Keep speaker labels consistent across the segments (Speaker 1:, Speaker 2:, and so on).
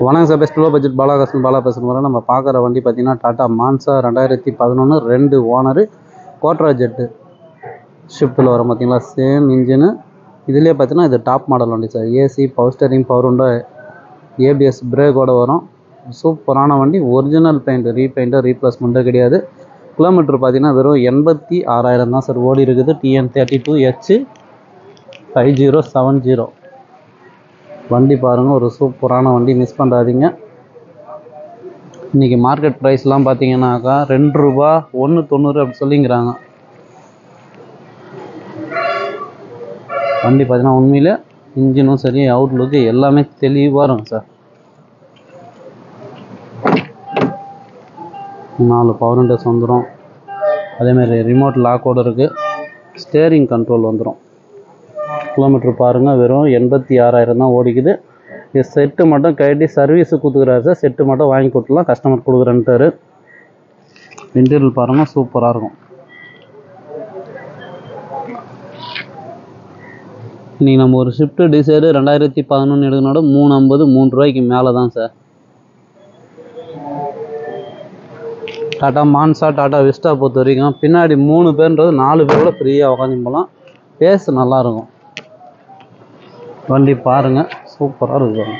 Speaker 1: வணக்கம் sir, best low budget Bala பேசுகிறோம். நம்ம பார்க்குற வண்டி பார்த்தீங்கன்னா டாடா மான்சா 2011 2 ஓனரு கோட்ரா ஜெட்டு ஷிஃப்ட்டில் வரும். பார்த்தீங்களா, சேம் இன்ஜினு. இதுலேயே பார்த்தீங்கன்னா இது டாப் மாடல் வண்டி sir. AC, power steering, power window, ABS பிரேக்கோடு வரும். சூப்பரான வண்டி. ஒரிஜினல் பெயிண்ட், ரீபெயிண்ட்டோ ரீப்ளேஸ்மெண்ட்டோ கிடையாது. கிலோமீட்டர் பார்த்தீங்கன்னா வெறும் 86,000 தான் சார் ஓடி இருக்குது. TN32H5070 வண்டி பாருங்கள். ஒரு சூப்பரான வண்டி, மிஸ் பண்ணாதீங்க. இன்றைக்கி மார்க்கெட் ப்ரைஸ்லாம் பார்த்தீங்கன்னாக்கா ₹2 1.90 அப்படி சொல்லிங்கிறாங்க. வண்டி பார்த்தீங்கன்னா உண்மையிலே இன்ஜினும் சரி, அவுட்லுக்கு எல்லாமே தெளிவாக இருக்கும் சார். 4 பவர் விண்டோஸ் வந்துடும். அதேமாதிரி ரிமோட் லாக்கோடு இருக்குது. ஸ்டேரிங் கண்ட்ரோல் வந்துடும். கிலோமீட்டர் பாருங்கள், வெறும் 86,000 தான் ஓடிக்குது. இது செட்டு மட்டும் கட்டி சர்வீஸு கொடுத்துக்கிறாரு சார். செட்டு மட்டும் வாங்கி கொடுத்துலாம், கஸ்டமர் கொடுக்குறேன்ட்டாரு. இன்டீரியல் பாருங்கள், சூப்பராக இருக்கும். இன்றைக்கி நம்ம ஒரு ஷிஃப்ட்டு டிசைரு 2011 எடுக்கனோட 350 ₹3 மேலே தான் sir. Tata Monza, Tata Vista பொறுத்த வரைக்கும் பின்னாடி 3 பேர்ன்றது 4 பேரோட ஃப்ரீயாக உட்காந்து போகலாம். பேஸ் நல்லாயிருக்கும். வண்டி பாருங்கள், சூப்பராக இருக்கும்.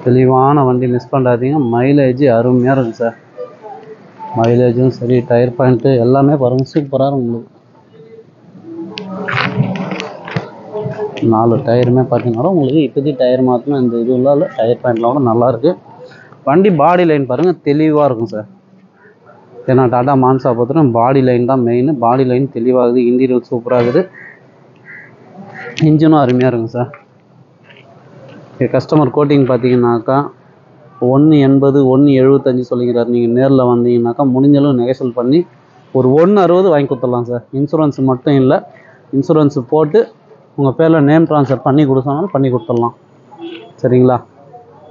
Speaker 1: தெளிவான வண்டி, மிஸ் பண்ணாதீங்க. மைலேஜ் அருமையாக இருக்கும் சார். மைலேஜும் சரி, டயர் பாயிண்ட்டு எல்லாமே பாருங்கள், சூப்பராக இருக்கும். உங்களுக்கு 4 டயருமே பார்த்தீங்கன்னா உங்களுக்கு இப்போதைக்கு டயர் மாற்றணும். இந்த இது இல்லை, டயர் பாயிண்ட்லாம் கூட நல்லாயிருக்கு. வண்டி பாடி லைன் பாருங்கள், தெளிவாக இருக்கும் சார். ஏன்னா டாடா மான்சா பார்த்தோன்னா பாடி லைன் தான் மெயின். பாடி லைன் தெளிவாகுது. இன்டீரியல் சூப்பராகுது. இன்ஜினும் அருமையாக இருக்கும் சார். கஸ்டமர் கோட்டிங் பார்த்தீங்கன்னாக்கா 1.80 1.75 சொல்லிக்கிறார். நீங்கள் நேரில் வந்தீங்கன்னாக்கா முடிஞ்சளவு நெகோஷியேட் பண்ணி ஒரு 1.60 வாங்கி கொடுத்துடலாம் சார். இன்சூரன்ஸ் மட்டும் இல்லை, இன்சூரன்ஸ் போட்டு உங்கள் பேரில் நேம் ட்ரான்ஸ்ஃபர் பண்ணி கொடுத்தாலும் பண்ணி கொடுத்துடலாம். சரிங்களா?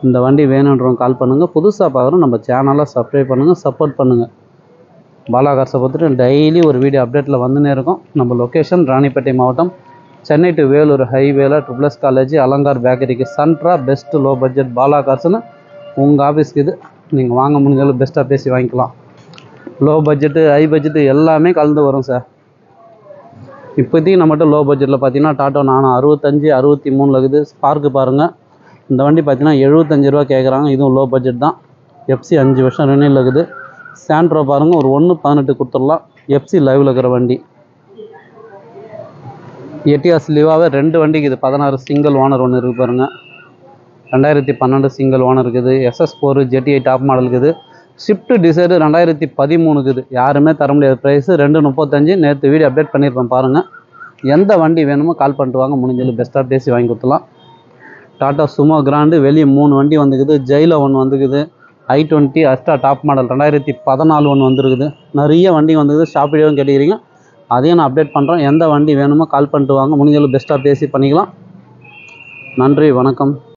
Speaker 1: இந்த வண்டி வேணுன்றவங்க கால் பண்ணுங்கள். புதுசாக பார்க்குறோம், நம்ம சேனலை சப்ஸ்கிரைப் பண்ணுங்கள், சப்போர்ட் பண்ணுங்கள். பாலா கார்ஸை பார்த்துட்டு டெய்லி ஒரு வீடியோ அப்டேட்டில் வந்துன்னே இருக்கும். நம்ம லொக்கேஷன் ராணிப்பேட்டை மாவட்டம், சென்னை டு வேலூர் ஹைவேல ட்ரிபிள்எஸ் காலேஜ், அலங்கார் பேக்கரிக்கு சென்ட்ரா பெஸ்ட்டு லோ பட்ஜெட் பாலா கார்ஸ்னு உங்கள் ஆஃபீஸ்க்கு இது. நீங்கள் வாங்க முடிஞ்சாலும் பெஸ்ட்டாக பேசி வாங்கிக்கலாம். லோ பட்ஜெட்டு, ஹை பட்ஜெட்டு எல்லாமே கலந்து வரும் சார். இப்போதைக்கு நம்மகிட்ட லோ பட்ஜெட்டில் பார்த்தீங்கன்னா டாட்டா நானோ 65 63 இருக்குது. ஸ்பார்க்கு பாருங்கள். இந்த வண்டி பார்த்தீங்கன்னா ₹75 கேட்குறாங்க. இதுவும் லோ பட்ஜெட் தான். எஃப்சி 5 வருஷம் ரெனியூல் இருக்குது. சாண்ட்ரோ பாருங்கள், ஒரு 1.18 கொடுத்துடலாம். எஃப்சி லைவில் இருக்கிற வண்டி. எட்டியாஸ் லிவாவே 2 வண்டிக்கு இது 16 சிங்கிள் ஓனர் ஒன்று இருக்குது பாருங்கள். 2012 சிங்கிள் ஓனர் இருக்குது. SS4 GTI டாப் மாடல் இருக்குது. ஷிஃப்ட்டு டிசைரு 2013 இருக்குது. யாருமே தர முடியாத ப்ரைஸு 2.35. நேற்று வீடியோ அப்டேட் பண்ணியிருப்பேன் பாருங்கள். எந்த வண்டி வேணுமோ கால் பண்ணிட்டு வாங்க. முடிஞ்சளவு பெஸ்ட்டாக பேசி வாங்கி கொடுத்துலாம். டாட்டா சுமோ கிராண்டு வெளியே 3 வண்டி வந்துக்குது. ஜெயிலோ 1 வந்துக்குது. i20 அஸ்டா டாப் மாடல் 2014 ஒன்று வந்துருக்குது. நிறைய வண்டி வந்துக்குது. ஷாப் வீடியோவும் கேட்டுக்கிறீங்க, அதையும் நான் அப்டேட் பண்ணுறேன். எந்த வண்டி வேணுமோ கால் பண்ணிட்டு வாங்க. முடிஞ்சளவு பெஸ்ட்டாக பேசி பண்ணிக்கலாம். நன்றி, வணக்கம்.